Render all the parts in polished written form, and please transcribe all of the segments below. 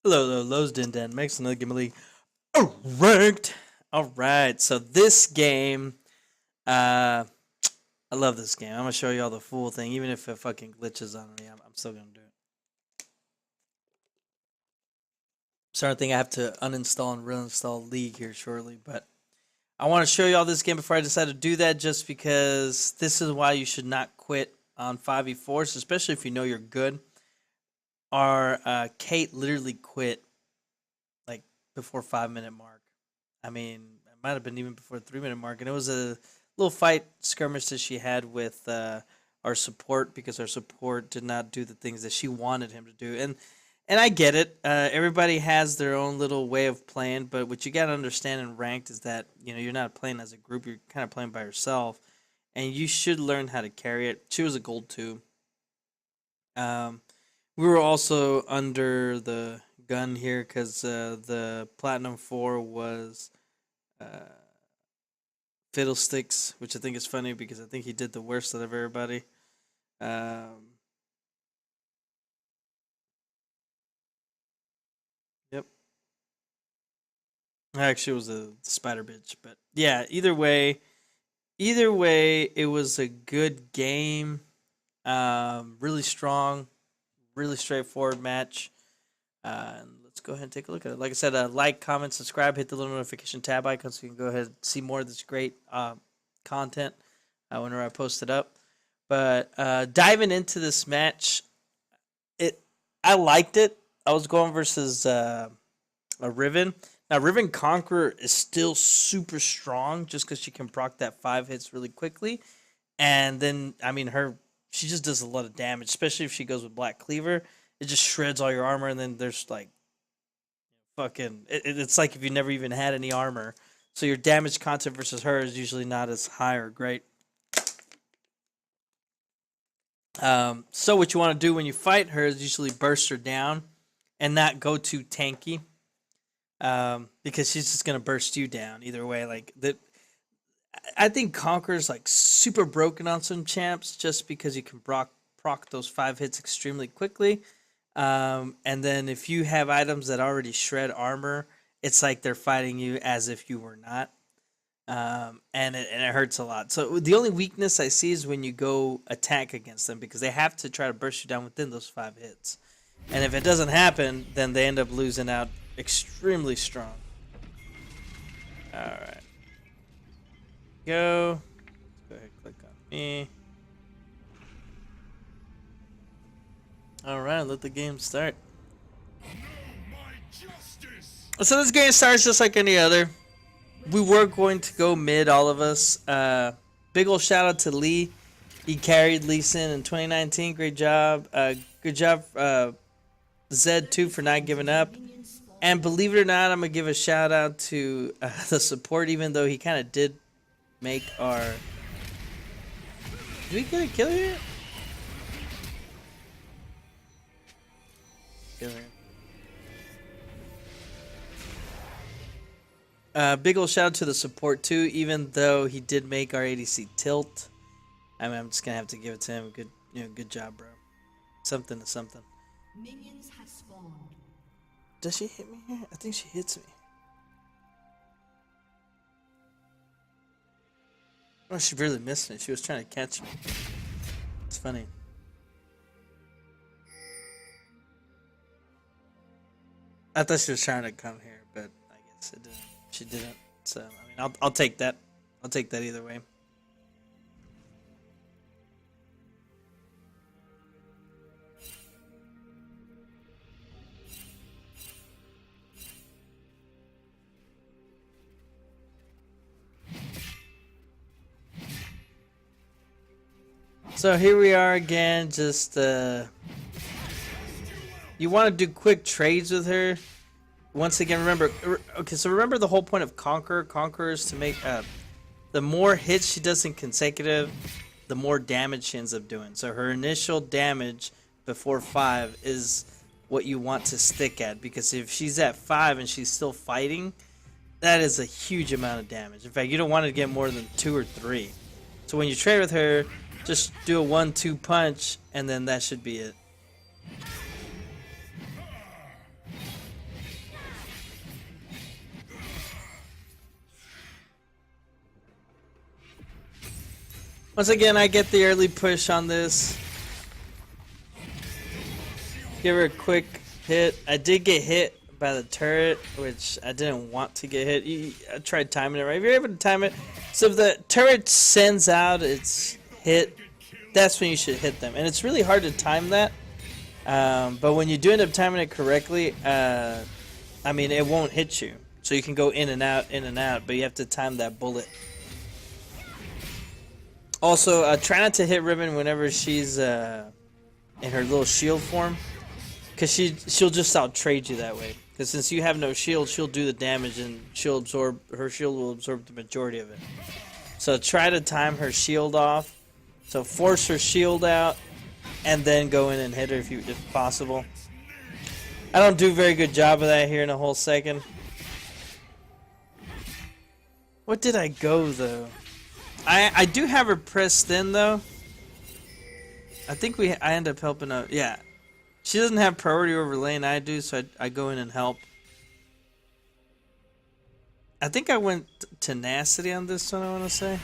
Hello, hello, hello, Dindanmex, another Game of League. Ranked. All right, so this game, I love this game. I'm gonna show you all the full thing, even if it fucking glitches on me. I'm still gonna do it. Sorry, I think I have to uninstall and reinstall League here shortly, but I want to show you all this game before I decide to do that, just because this is why you should not quit on 5v4s, especially if you know you're good. Our Kate literally quit like before 5 minute mark. I mean, it might have been even before the 3 minute mark, and it was a little fight skirmish that she had with our support because our support did not do the things that she wanted him to do, and I get it. Everybody has their own little way of playing, but what you got to understand in ranked is that you're not playing as a group; you're kind of playing by yourself, and you should learn how to carry it. She was a gold 2. Um, we were also under the gun here because the platinum 4 was uh, Fiddlesticks, which I think is funny because I think he did the worst out of everybody. Um, yep, actually, it was a spider bitch, but yeah. Either way, it was a good game. Really strong, really straightforward match. And let's go ahead and take a look at it. Like I said, like, comment, subscribe, hit the little notification tab icon so you can go ahead and see more of this great content whenever I post it up. But diving into this match, it I liked it. I was going versus a Riven. Now Riven Conqueror is still super strong just because she can proc that 5 hits really quickly, and then I mean she just does a lot of damage, especially if she goes with Black Cleaver. It just shreds all your armor, and then there's like fucking. It's like if you never even had any armor, so your damage content versus her is usually not as high or great. So what you want to do when you fight her is usually burst her down, and not go too tanky, because she's just gonna burst you down either way. Like that, I think Conqueror's like super broken on some champs just because you can proc those 5 hits extremely quickly. And then if you have items that already shred armor, it's like they're fighting you as if you were not. And it hurts a lot. So the only weakness I see is when you go attack against them because they have to try to burst you down within those 5 hits. And if it doesn't happen, then they end up losing out extremely strong. All right. Go. Let's go ahead and click on me. All right, let the game start. So this game starts just like any other. We were going to go mid, all of us. Big ol' shout out to Lee. He carried Lee Sin in 2019. Great job. Good job, Zed2, for not giving up. And believe it or not, I'm going to give a shout out to the support, even though he kind of did make our... Did we get a kill here? Big ol' shout out to the support too, even though he did make our ADC tilt. I mean, I'm just gonna have to give it to him. Good, good job, bro. Something to something. Minions have spawned. Does she hit me here? I think she hits me. Oh, she really missed me. She was trying to catch me. It's funny. I thought she was trying to come here, but I guess it didn't. She didn't. So I mean, I'll take that. I'll take that either way. So here we are again. Just you want to do quick trades with her. Once again, remember. Okay, so remember the whole point of Conqueror. Conqueror is to make the more hits she does in consecutive, the more damage she ends up doing. So her initial damage before 5 is what you want to stick at, because if she's at 5 and she's still fighting, that is a huge amount of damage. In fact, you don't want to get more than 2 or 3. So when you trade with her, just do a 1-2 punch, and then that should be it. Once again, I get the early push on this. Give her a quick hit. I did get hit by the turret, which I didn't want to get hit. I tried timing it right. If you're able to time it, so if the turret sends out its hit, that's when you should hit them. And it's really hard to time that. But when you do end up timing it correctly, I mean, it won't hit you. So you can go in and out, but you have to time that bullet. Also, try not to hit Ribbon whenever she's in her little shield form, because she'll just out-trade you that way. Because since you have no shield, she'll do the damage and her shield will absorb the majority of it. So try to time her shield off. So force her shield out, and then go in and hit her if possible. I don't do a very good job of that here in a whole second. What did I go though? I do have her pressed in though. I think I end up helping out. Yeah, she doesn't have priority over lane. I do, so I go in and help. I think I went tenacity on this one. I want to say.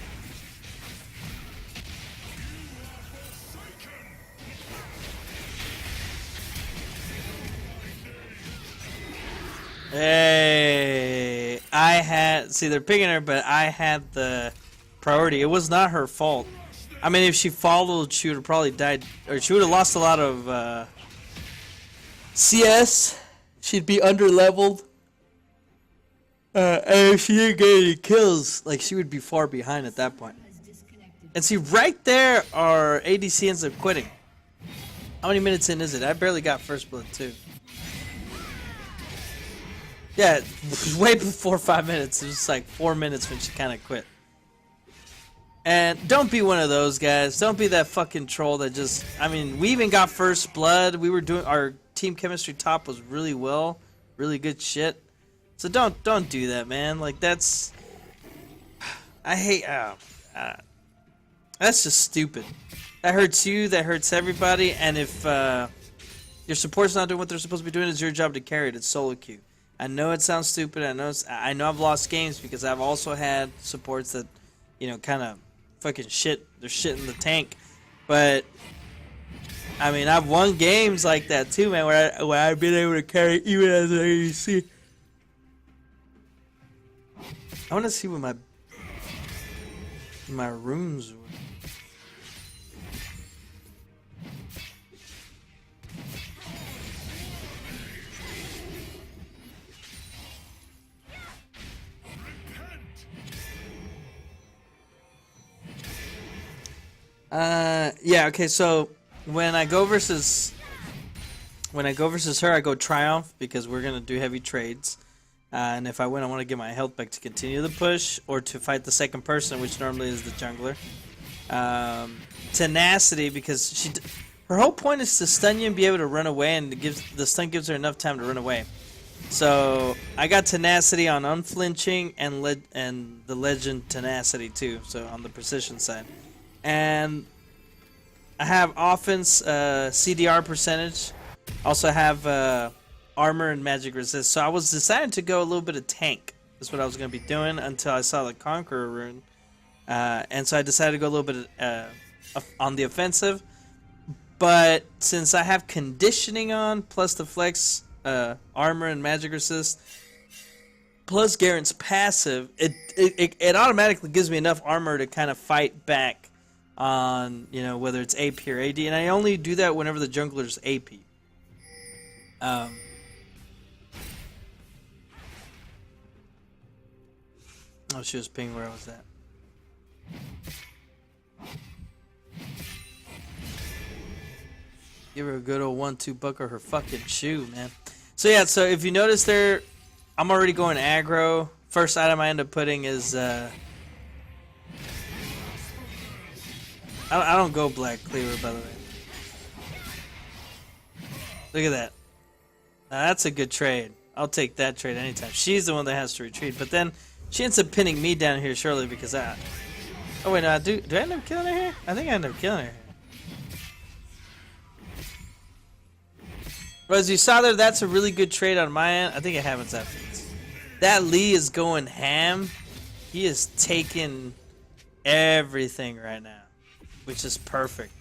Hey, see, they're picking her, but I had the priority. It was not her fault. I mean, if she followed, she would have probably died, or she would have lost a lot of CS. She'd be under-leveled. And if she didn't get any kills, like, she would be far behind at that point. And see, right there, our ADC ends up quitting. How many minutes in is it? I barely got first blood, too. Yeah, way before 5 minutes. It was like 4 minutes when she kind of quit. And don't be one of those guys. Don't be that fucking troll that just... I mean, we even got first blood. We were doing... Our team chemistry top was really well. Really good shit. So don't do that, man. Like, that's... I hate... that's just stupid. That hurts you. That hurts everybody. And if your support's not doing what they're supposed to be doing, it's your job to carry it. It's solo queue. I know it sounds stupid. I know I've lost games because I've also had supports that, you know, kind of fucking shit. They're shit in the tank. But I mean, I've won games like that too, man, where I've been able to carry even as an ADC. I want to see what my runes were. Yeah, okay, so when I go versus her, I go Triumph because we're gonna do heavy trades. And if I win, I want to get my health back to continue the push or to fight the second person, which normally is the jungler. Tenacity because her whole point is to stun you and be able to run away, and the stun gives her enough time to run away. So I got tenacity on unflinching and the legend tenacity too. So on the precision side. And I have offense CDR percentage. Also have armor and magic resist. So I was deciding to go a little bit of tank. That's what I was going to be doing until I saw the Conqueror rune. And so I decided to go a little bit on the offensive. But since I have conditioning on, plus the flex armor and magic resist, plus Garen's passive, it automatically gives me enough armor to kind of fight back on, you know, whether it's AP or AD, and I only do that whenever the jungler's AP. Oh, she was pinging where I was at. Give her a good old 1-2 buck or her fucking shoe, man. So yeah, so if you notice there, I'm already going aggro. First item I end up putting is I don't go Black Cleaver, by the way. Look at that. Now that's a good trade. I'll take that trade anytime. She's the one that has to retreat, but then she ends up pinning me down here shortly because I... Oh wait, no, do I end up killing her here? I think I end up killing her here. But as you saw there, that's a really good trade on my end. I think it happens after this. That Lee is going ham. He is taking everything right now. which is perfect.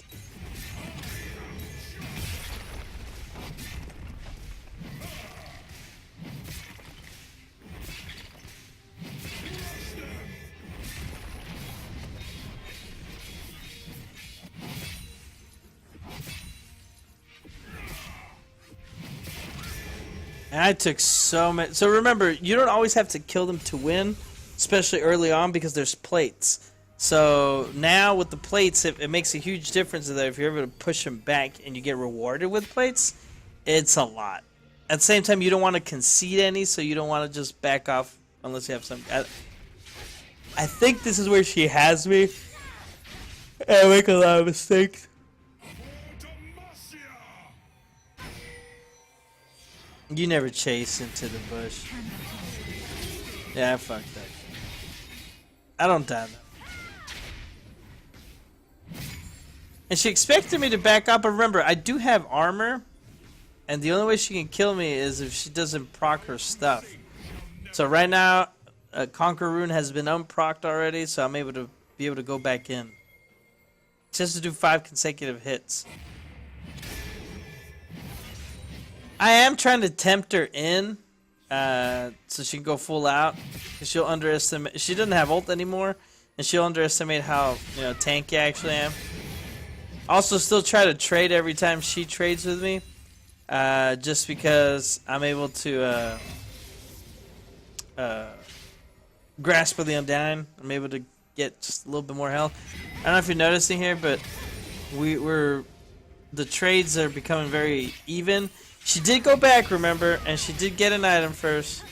And I took so many. So remember, you don't always have to kill them to win, especially early on, because there's plates. So now with the plates, it makes a huge difference that if you're able to push them back and you get rewarded with plates, it's a lot. At the same time, you don't want to concede any, so you don't want to just back off unless you have some. I think this is where she has me. I make a lot of mistakes. You never chase into the bush. Yeah, I fucked that. I don't die though. And she expected me to back up, but remember, I do have armor, and the only way she can kill me is if she doesn't proc her stuff. So right now, Conquer Rune has been unprocced already, so I'm able to go back in. Just to do 5 consecutive hits. I am trying to tempt her in, so she can go full out. Cause she'll underestimate. She doesn't have ult anymore, and she'll underestimate how tanky I actually am. Also, still try to trade every time she trades with me, just because I'm able to grasp of the undying. I'm able to get just a little bit more health. I don't know if you're noticing here, but the trades are becoming very even. She did go back, remember, and she did get an item first.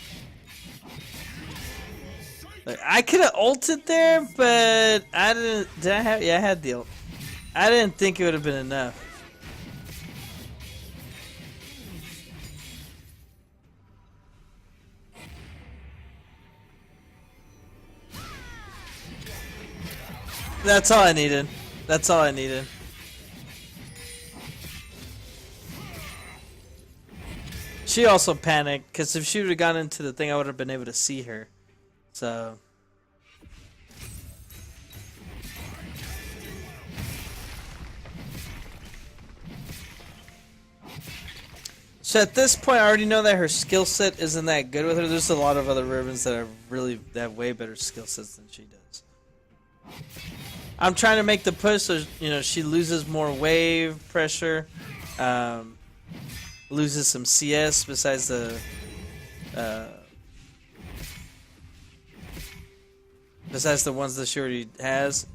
Like, I could have ulted there, but I didn't. Did I have? Yeah, I had the ult. I didn't think it would have been enough. That's all I needed. That's all I needed. She also panicked, because if she would have gone into the thing, I would have been able to see her. So. So at this point, I already know that her skill set isn't that good with her. There's a lot of other ribbons that have way better skill sets than she does. I'm trying to make the push so she loses more wave pressure. Loses some CS besides the ones that she already has.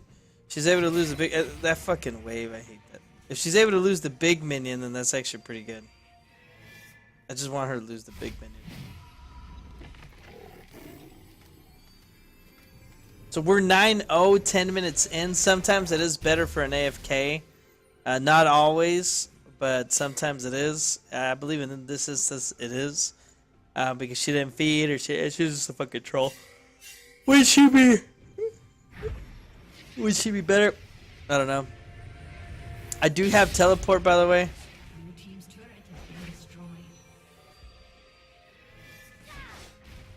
She's able to lose the big that fucking wave. I hate that. If she's able to lose the big minion, then that's actually pretty good. I just want her to lose the big minion. So we're 9-0, 10 minutes in. Sometimes it is better for an AFK. Not always, but sometimes it is. I believe in this instance it is. Because she didn't feed or she was just a fucking troll. Would she be better? I don't know. I do have teleport, by the way.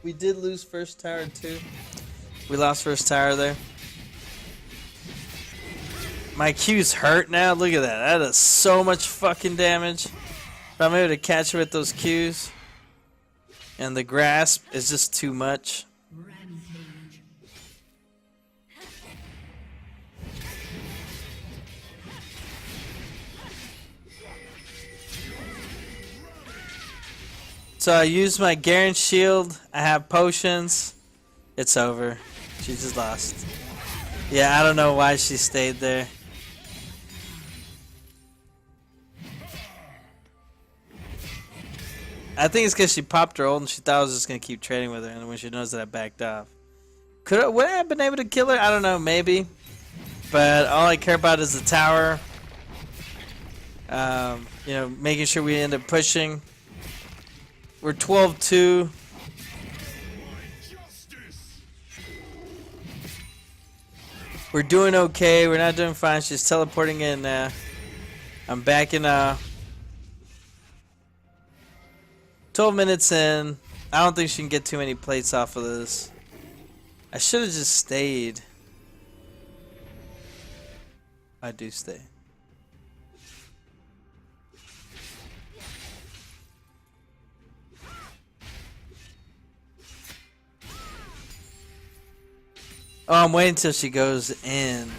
We did lose first tower too. We lost first tower there. My Q's hurt now. Look at that. That is so much fucking damage. But I'm able to catch her with those Q's. And the grasp is just too much. So I used my Garen shield. I have potions. It's over. She just lost. Yeah, I don't know why she stayed there. I think it's because she popped her ult and she thought I was just going to keep trading with her, and when she knows that I backed off. Would I have been able to kill her? I don't know, maybe. But all I care about is the tower. Making sure we end up pushing. We're 12-2. We're doing okay. We're not doing fine. She's teleporting in now. I'm backing 12 minutes in. I don't think she can get too many plates off of this. I should have just stayed. I do stay. Oh, I'm waiting until she goes in.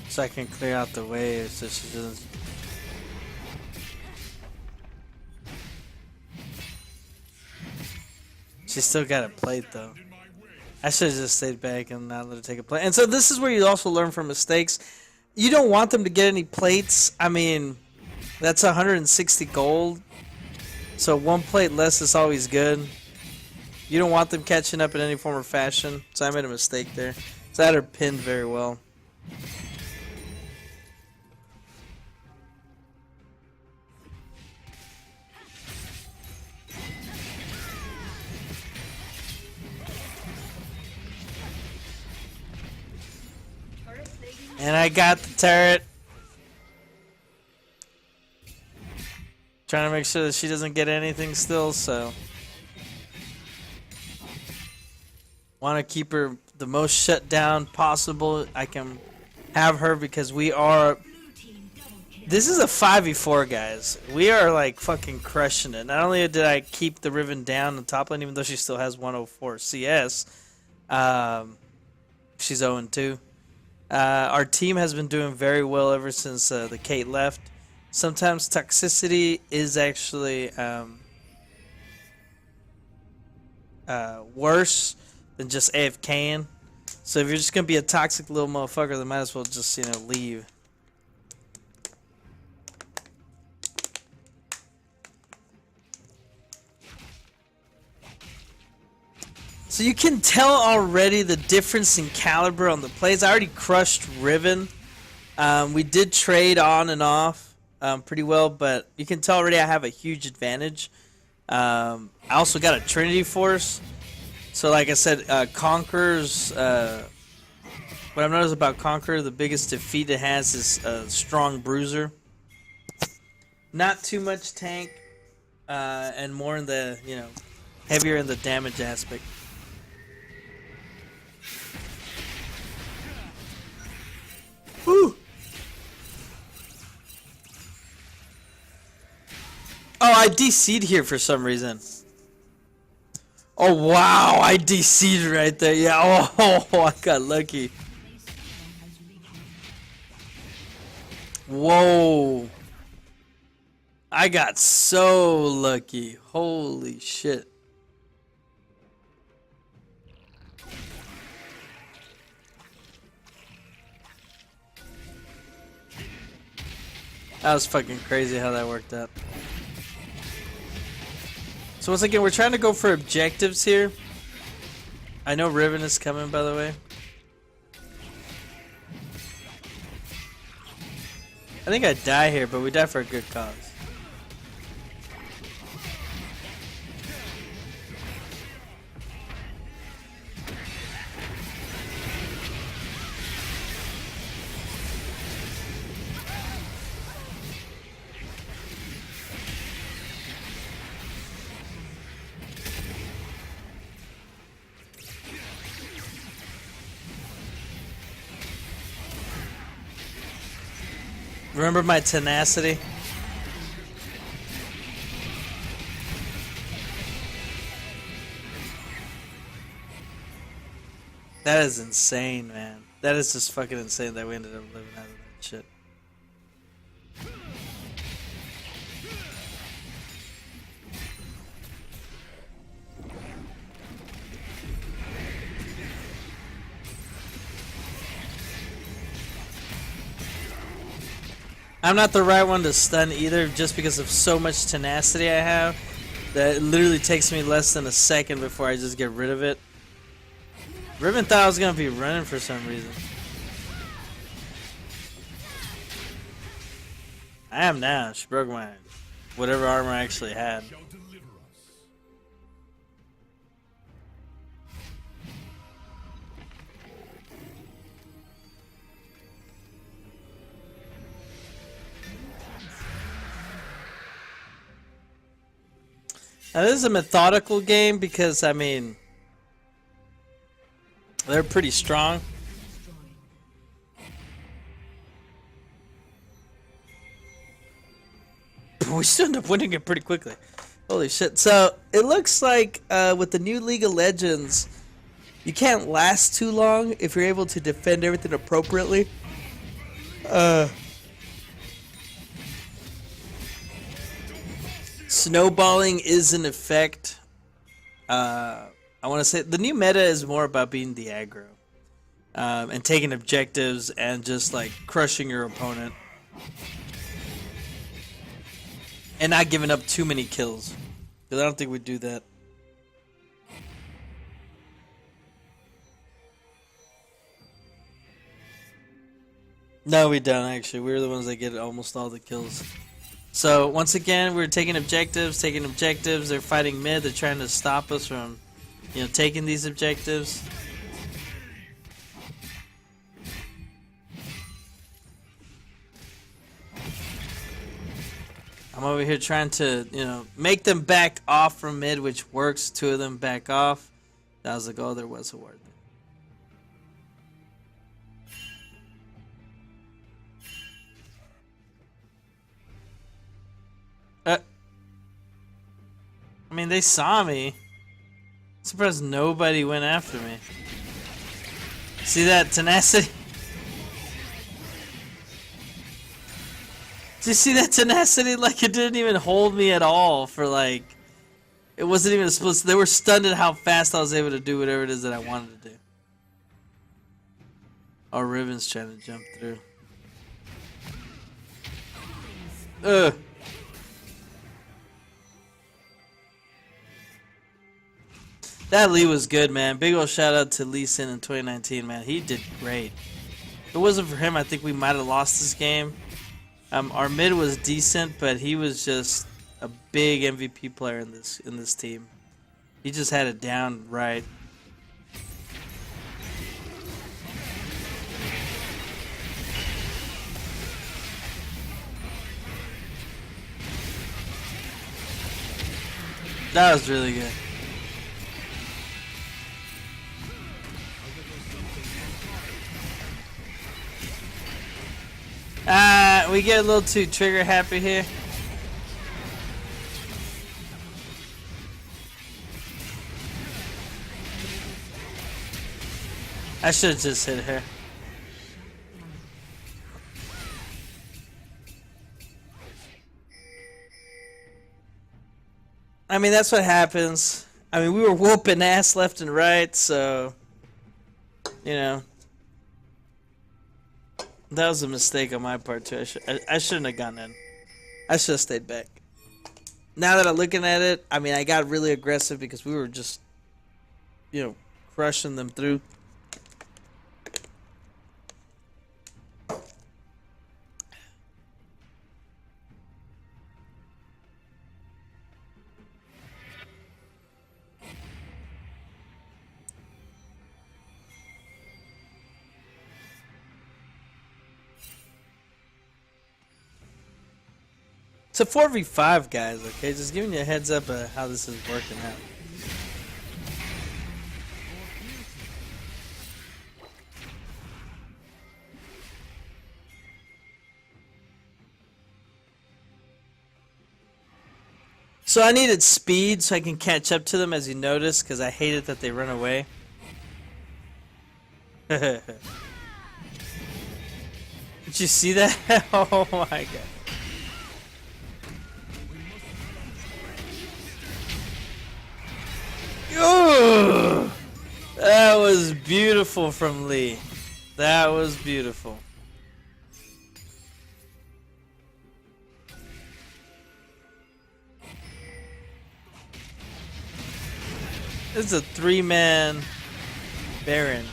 So I can clear out the wave so she doesn't. She still got a plate though. I should have just stayed back and not let her take a plate. And so this is where you also learn from mistakes. You don't want them to get any plates. I mean, that's 160 gold. So one plate less is always good. You don't want them catching up in any form or fashion. So I made a mistake there. So I had her pinned very well. And I got the turret. Trying to make sure that she doesn't get anything still, so. Want to keep her the most shut down possible. I can have her because we are. This is a 5v4, guys. We are like fucking crushing it. Not only did I keep the Riven down the top lane, even though she still has 104 CS, she's 0-2. Our team has been doing very well ever since the Kate left. Sometimes toxicity is actually worse than just AFKing. So if you're just gonna be a toxic little motherfucker, then might as well just, you know, leave. So you can tell already the difference in caliber on the plays. I already crushed Riven. We did trade on and off pretty well, but you can tell already I have a huge advantage. I also got a Trinity Force. So like I said, Conqueror's... what I've noticed about Conqueror, the biggest defeat it has is a strong bruiser. Not too much tank, and more in the, you know, heavier in the damage aspect. Woo! Oh, I DC'd here for some reason. Oh, wow. I DC'd right there. Yeah. Oh, I got lucky. Whoa. I got so lucky. Holy shit. That was fucking crazy how that worked out. So once again, we're trying to go for objectives here. I know Riven is coming, by the way. I think I die here, but we die for a good cause. Remember my tenacity? That is insane, man. That is just fucking insane that we ended up living out of that shit. I'm not the right one to stun either, just because of so much tenacity I have that it literally takes me less than a second before I just get rid of it. Riven thought I was gonna be running for some reason. I am now. She broke my whatever armor I actually had. Now this is a methodical game because, I mean, They're pretty strong. We still end up winning it pretty quickly. Holy shit. So, it looks like with the new League of Legends, you can't last too long if you're able to defend everything appropriately. Snowballing is in effect. I want to say the new meta is more about being the aggro. And taking objectives and just like crushing your opponent. And not giving up too many kills. Because I don't think we'd do that. No, we don't actually. We're the ones that get almost all the kills. So, once again, we're taking objectives. They're fighting mid. They're trying to stop us from, taking these objectives. I'm over here trying to, make them back off from mid, which works. 2 of them back off. That was the goal. There was a ward there. I mean, they saw me. I'm surprised nobody went after me. See that tenacity? Did you see that tenacity? Like, it didn't even hold me at all for, like... It wasn't even a split. They were stunned at how fast I was able to do whatever it is that I wanted to do. Oh, Riven's trying to jump through. Ugh. That Lee was good, man. Big ol' shout out to Lee Sin in 2019, man. He did great. If it wasn't for him, I think we might have lost this game. Our mid was decent, but he was just a big MVP player in this team. He just had it down right. That was really good. We get a little too trigger happy here. I should have just hit her. I mean, that's what happens. I mean, we were whooping ass left and right, so, that was a mistake on my part too. I shouldn't have gone in. I should have stayed back. Now that I'm looking at it, I mean, I got really aggressive because we were just, crushing them through. It's a 4v5, guys, okay? Just giving you a heads up of how this is working out. So I needed speed so I can catch up to them, as you notice, because I hate it that they run away. Did you see that? Oh my god. Ooh, that was beautiful from Lee. That was beautiful. This is a 3-man Baron.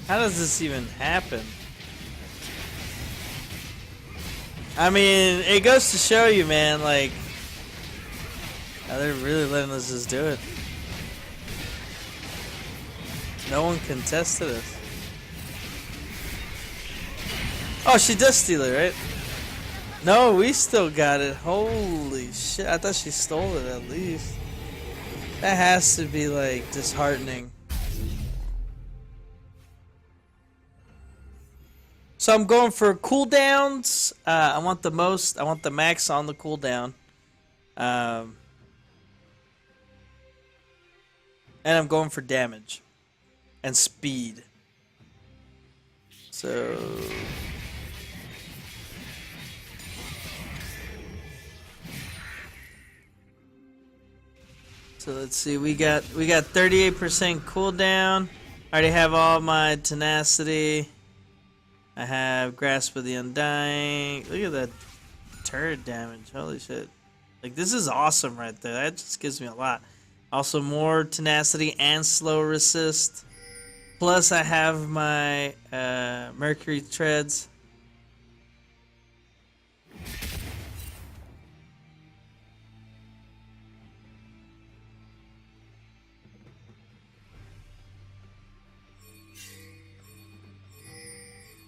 How does this even happen? I mean, it goes to show you, man, like, they're really letting us just do it. No one contested us. Oh, she does steal it, right? No, we still got it. Holy shit. I thought she stole it at least. That has to be like disheartening. So I'm going for cooldowns. I want the max on the cooldown. And I'm going for damage and speed. So let's see. We got 38% cooldown. I already have all my tenacity. I have Grasp of the Undying. Look at that turret damage. Holy shit. Like, this is awesome right there. That just gives me a lot. Also, more tenacity and slow resist. Plus, I have my Mercury Treads.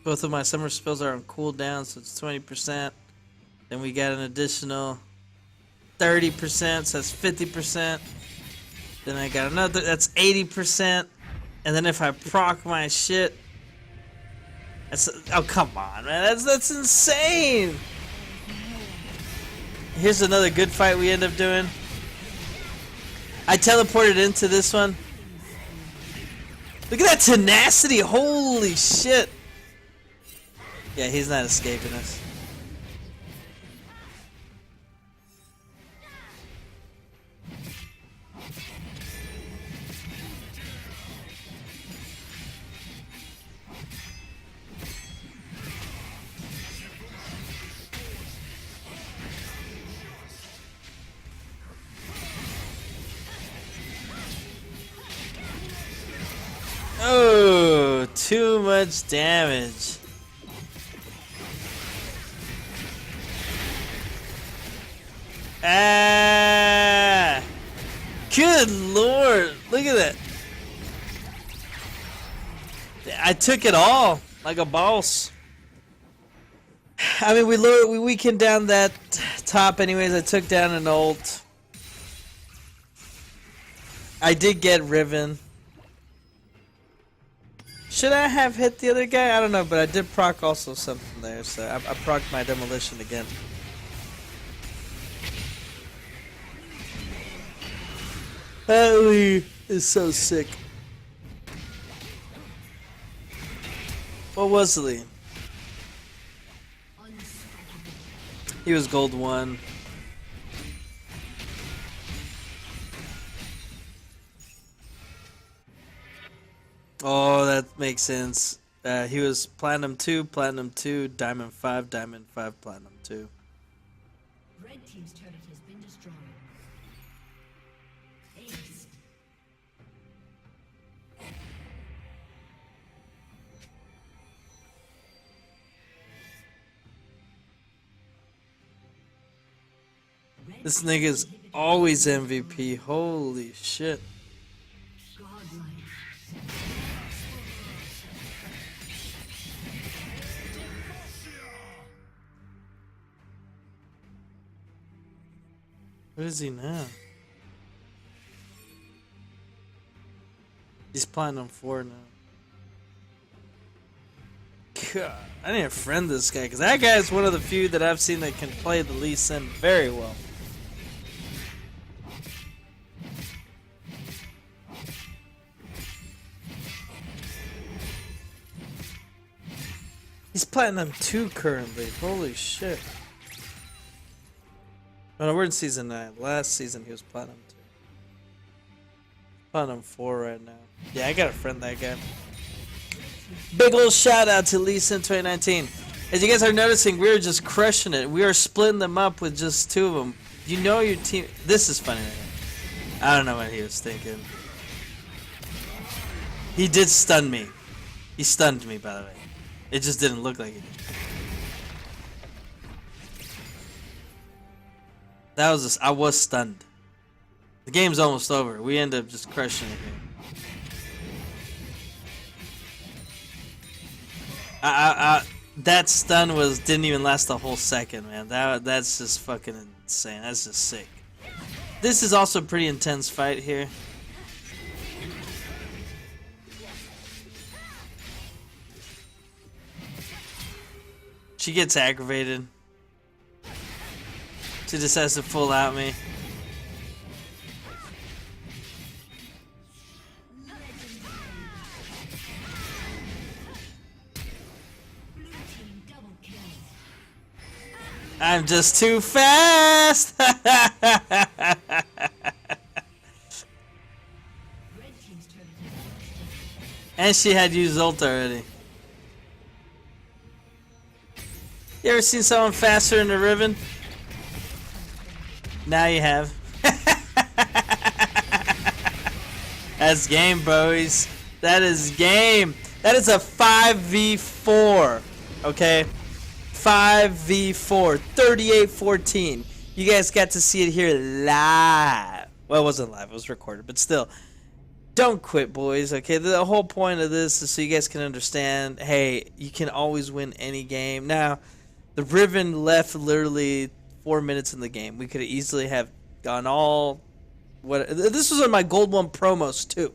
Both of my summer spells are on cooldown, so it's 20%. Then we got an additional 30%, so that's 50%. Then I got another, that's 80%. And then if I proc my shit, that's, oh come on, man, that's insane. Here's another good fight we end up doing. I teleported into this one. Look at that tenacity, holy shit. Yeah, he's not escaping us. Oh, too much damage. Ah! Good lord! Look at that. I took it all like a boss. I mean, we weakened down that top anyways. I took down an ult. I did get Riven. Should I have hit the other guy? I don't know, but I did proc also something there, so I procced my demolition again. Ellie is so sick. What was Lee? He was gold 1. Oh, that makes sense. He was platinum 2, diamond 5, platinum 2. Red team's turret has been destroyed. Ace. This nigga's always MVP. Holy shit. What is he now? He's platinum 4 now. God, I need to friend this guy because that guy is one of the few that I've seen that can play the Lee Sin very well. He's platinum 2 currently. Holy shit. Oh no, we're in season 9. Last season he was platinum 2. Platinum 4 right now. Yeah, I gotta friend that guy. Big ol' shout out to Lee Sin 2019. As you guys are noticing, we are just crushing it. We are splitting them up with just 2 of them. You know your team. This is funny. I don't know what he was thinking. He did stun me. He stunned me, by the way. It just didn't look like it did. That was I was stunned. The game's almost over. We end up just crushing it here. That stun didn't even last a whole second, man. That's just fucking insane. That's just sick. This is also a pretty intense fight here. She gets aggravated. She decides to full out me. I'm just too fast. And she had used ult already. You ever seen someone faster in the Riven? Now you have. That's game, boys. That is game. That is a 5v4. Okay? 5v4. 38-14. You guys got to see it here live. Well, it wasn't live. It was recorded. But still. Don't quit, boys. Okay? The whole point of this is so you guys can understand, hey, you can always win any game. Now, the Riven left literally 4 minutes in the game. We could easily have gone all... This was on my Gold 1 promos, too.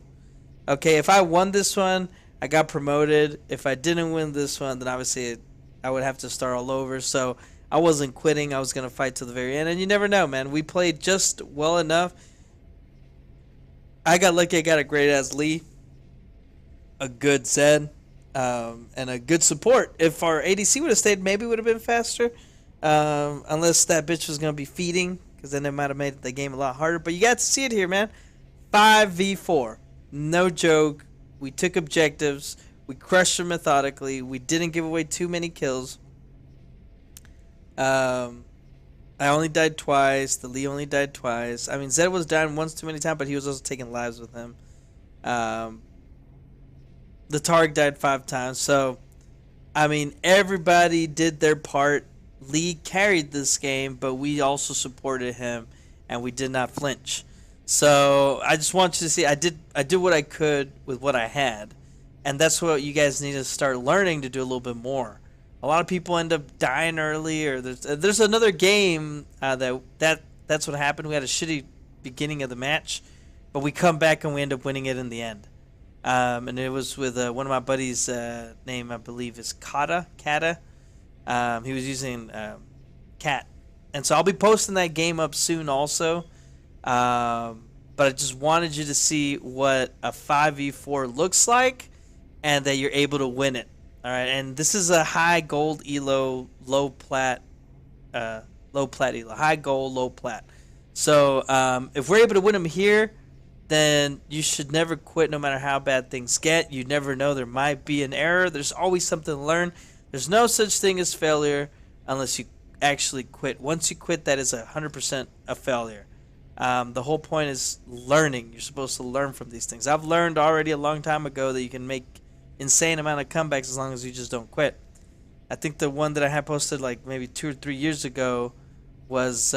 Okay, if I won this one, I got promoted. If I didn't win this one, then obviously I would have to start all over. So I wasn't quitting. I was going to fight to the very end. And you never know, man. We played just well enough. I got lucky. I got a great-ass Lee, a good Zed, and a good support. If our ADC would have stayed, maybe it would have been faster. Unless that bitch was going to be feeding, because then it might have made the game a lot harder. But you got to see it here, man. 5v4. No joke. We took objectives. We crushed them methodically. We didn't give away too many kills. I only died twice. The Lee only died twice. I mean, Zed was dying once too many times, but he was also taking lives with him. The Targ died 5 times. So, I mean, everybody did their part. Lee carried this game, but we also supported him, and we did not flinch. So I just want you to see I did what I could with what I had, and that's what you guys need to start learning to do a little bit more. A lot of people end up dying early, or there's another game that's what happened. We had a shitty beginning of the match, but we come back and we end up winning it in the end. And it was with one of my buddies' name, I believe, is Kata. He was using Cat. And so I'll be posting that game up soon also. But I just wanted you to see what a 5v4 looks like and that you're able to win it. All right, and this is a high gold elo, low plat elo. High gold, low plat. So if we're able to win them here, then you should never quit no matter how bad things get. You never know. There might be an error. There's always something to learn. There's no such thing as failure unless you actually quit. Once you quit, that is 100% a failure. The whole point is learning. You're supposed to learn from these things. I've learned already a long time ago that you can make insane amount of comebacks as long as you just don't quit. I think the one that I had posted like maybe 2 or 3 years ago was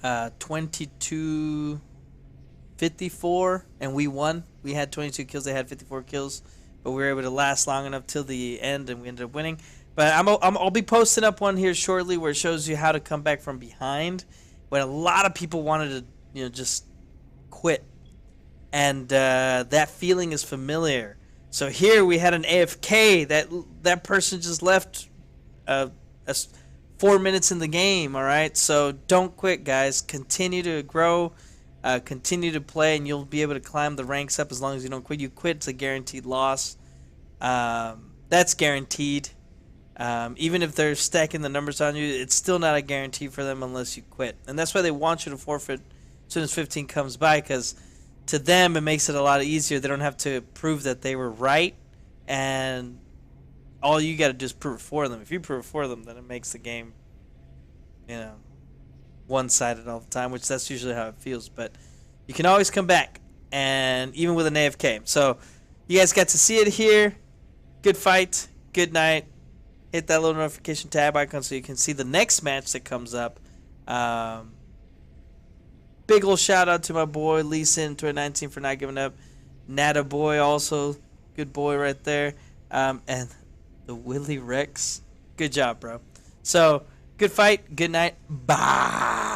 22-54, and we won. We had 22 kills. They had 54 kills, but we were able to last long enough till the end, and we ended up winning. But I'll be posting up one here shortly where it shows you how to come back from behind when a lot of people wanted to just quit. And that feeling is familiar. So here we had an AFK. That person just left 4 minutes in the game, all right? So don't quit, guys. Continue to grow. Continue to play, and you'll be able to climb the ranks up as long as you don't quit. You quit, it's a guaranteed loss. That's guaranteed. Even if they're stacking the numbers on you, it's still not a guarantee for them unless you quit. And that's why they want you to forfeit as soon as 15 comes by, because to them, it makes it a lot easier. They don't have to prove that they were right, and all you got to do is prove it for them. If you prove it for them, then it makes the game, one-sided all the time, which that's usually how it feels. But you can always come back, and even with an AFK. So you guys got to see it here. Good fight. Good night. Hit that little notification tab icon so you can see the next match that comes up. Big ol' shout out to my boy Lee Sin 2019 for not giving up. Nata boy also, good boy right there. And The Willy Rex. Good job, bro. So, good fight. Good night. Bye.